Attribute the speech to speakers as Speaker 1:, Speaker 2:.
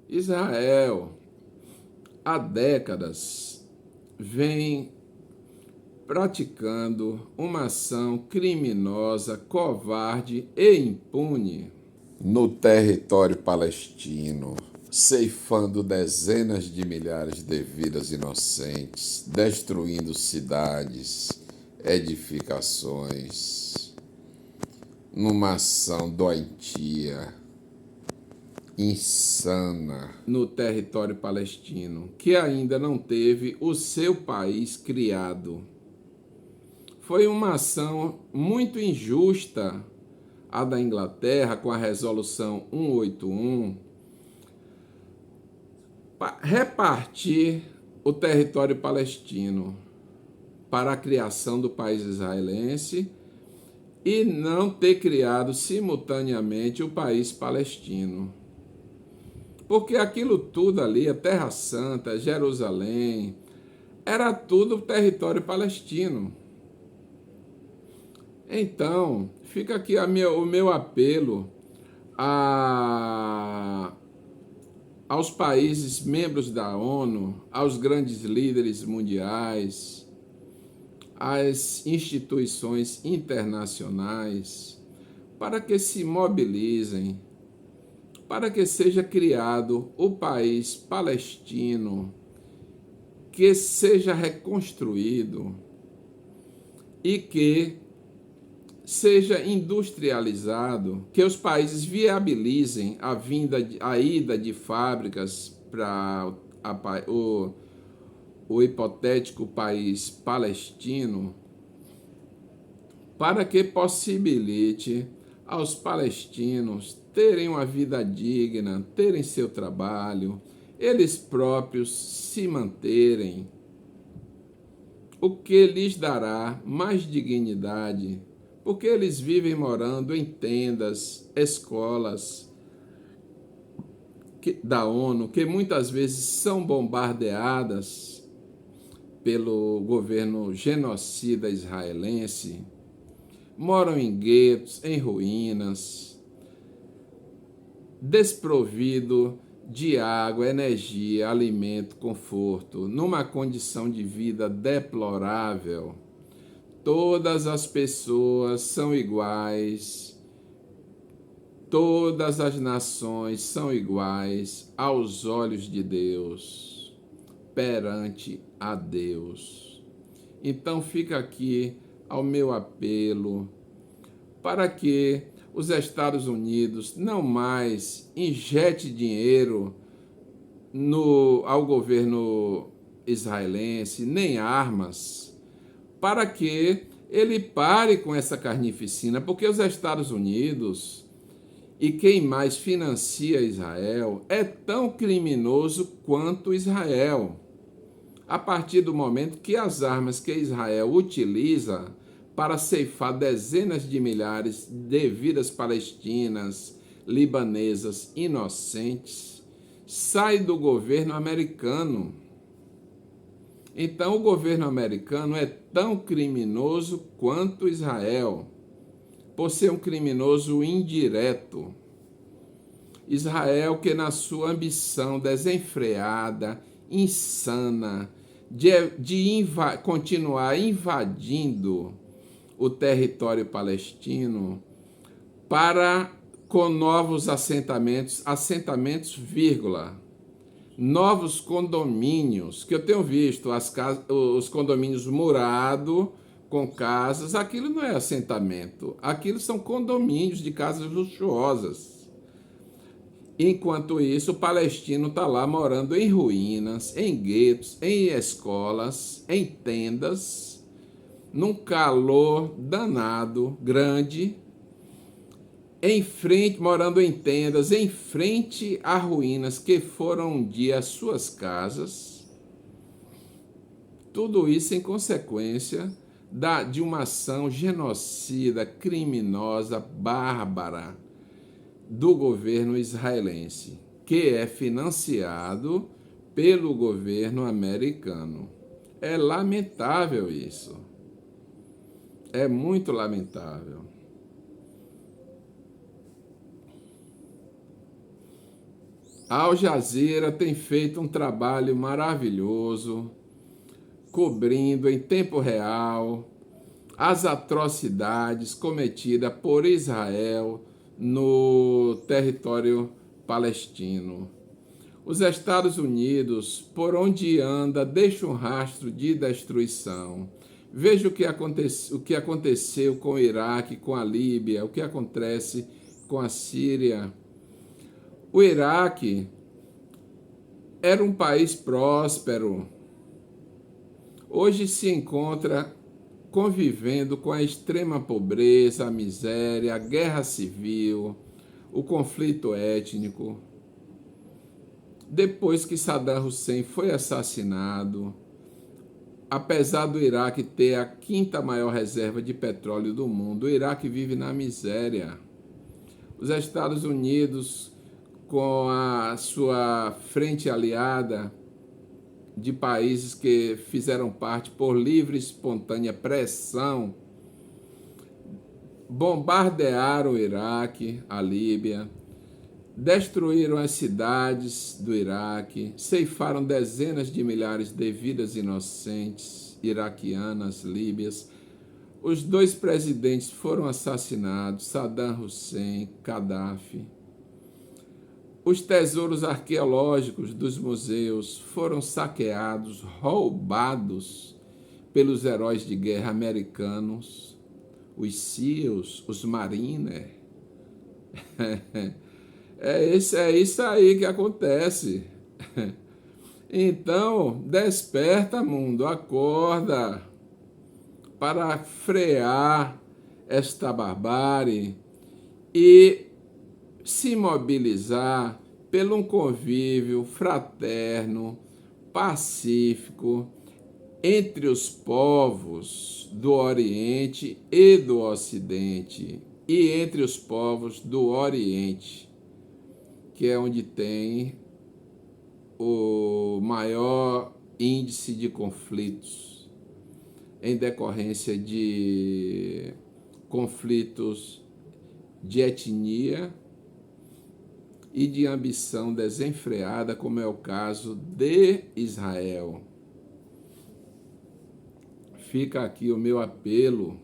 Speaker 1: Israel, há décadas, vem praticando uma ação criminosa, covarde e impune no território palestino, ceifando dezenas de milhares de vidas inocentes, destruindo cidades, edificações, numa ação doentia, insana, no território palestino, que ainda não teve o seu país criado. Foi uma ação muito injusta, a da Inglaterra, com a resolução 181, para repartir o território palestino para a criação do país israelense e não ter criado simultaneamente o país palestino. Porque aquilo tudo ali, a Terra Santa, Jerusalém, era tudo território palestino. Então, fica aqui o meu apelo aos países membros da ONU, aos grandes líderes mundiais, às instituições internacionais, para que se mobilizem, para que seja criado o país palestino, que seja reconstruído e que seja industrializado, que os países viabilizem a ida de fábricas para o hipotético país palestino, para que possibilite aos palestinos terem uma vida digna, terem seu trabalho, eles próprios se manterem, o que lhes dará mais dignidade, porque eles vivem morando em tendas, escolas da ONU, que muitas vezes são bombardeadas pelo governo genocida israelense, moram em guetos, em ruínas, desprovido de água, energia, alimento, conforto, numa condição de vida deplorável. Todas as pessoas são iguais, todas as nações são iguais aos olhos de Deus, perante a Deus. Então fica aqui ao meu apelo para que os Estados Unidos não mais injete dinheiro ao governo israelense, nem armas, para que ele pare com essa carnificina, porque os Estados Unidos e quem mais financia Israel é tão criminoso quanto Israel. A partir do momento que as armas que Israel utiliza para ceifar dezenas de milhares de vidas palestinas, libanesas inocentes, sai do governo americano. Então, o governo americano é tão criminoso quanto Israel, por ser um criminoso indireto. Israel, que na sua ambição desenfreada, insana, de continuar invadindo o território palestino com novos assentamentos, novos condomínios, que eu tenho visto, os condomínios murados com casas, aquilo não é assentamento, aquilo são condomínios de casas luxuosas. Enquanto isso, o palestino está lá morando em ruínas, em guetos, em escolas, em tendas, num calor danado, grande, morando em tendas, em frente a ruínas que foram um dia as suas casas. Tudo isso em consequência de uma ação genocida, criminosa, bárbara do governo israelense, que é financiado pelo governo americano. É lamentável isso. É muito lamentável. A Al Jazeera tem feito um trabalho maravilhoso, cobrindo em tempo real as atrocidades cometidas por Israel no território palestino. Os Estados Unidos, por onde anda, deixa um rastro de destruição. Veja o que aconteceu com o Iraque, com a Líbia, o que acontece com a Síria. O Iraque era um país próspero. Hoje se encontra convivendo com a extrema pobreza, a miséria, a guerra civil, o conflito étnico. Depois que Saddam Hussein foi assassinado, apesar do Iraque ter a quinta maior reserva de petróleo do mundo, o Iraque vive na miséria. Os Estados Unidos, com a sua frente aliada de países que fizeram parte por livre e espontânea pressão, bombardearam o Iraque, a Líbia, destruíram as cidades do Iraque, ceifaram dezenas de milhares de vidas inocentes iraquianas, líbias. Os dois presidentes foram assassinados, Saddam Hussein, Gaddafi. Os tesouros arqueológicos dos museus foram saqueados, roubados pelos heróis de guerra americanos, os SEALs, os Marines. É isso aí que acontece. Então, desperta, mundo, acorda para frear esta barbárie e se mobilizar pelo um convívio fraterno, pacífico, entre os povos do Oriente e do Ocidente, e entre os povos do Oriente, que é onde tem o maior índice de conflitos, em decorrência de conflitos de etnia e de ambição desenfreada, como é o caso de Israel. Fica aqui o meu apelo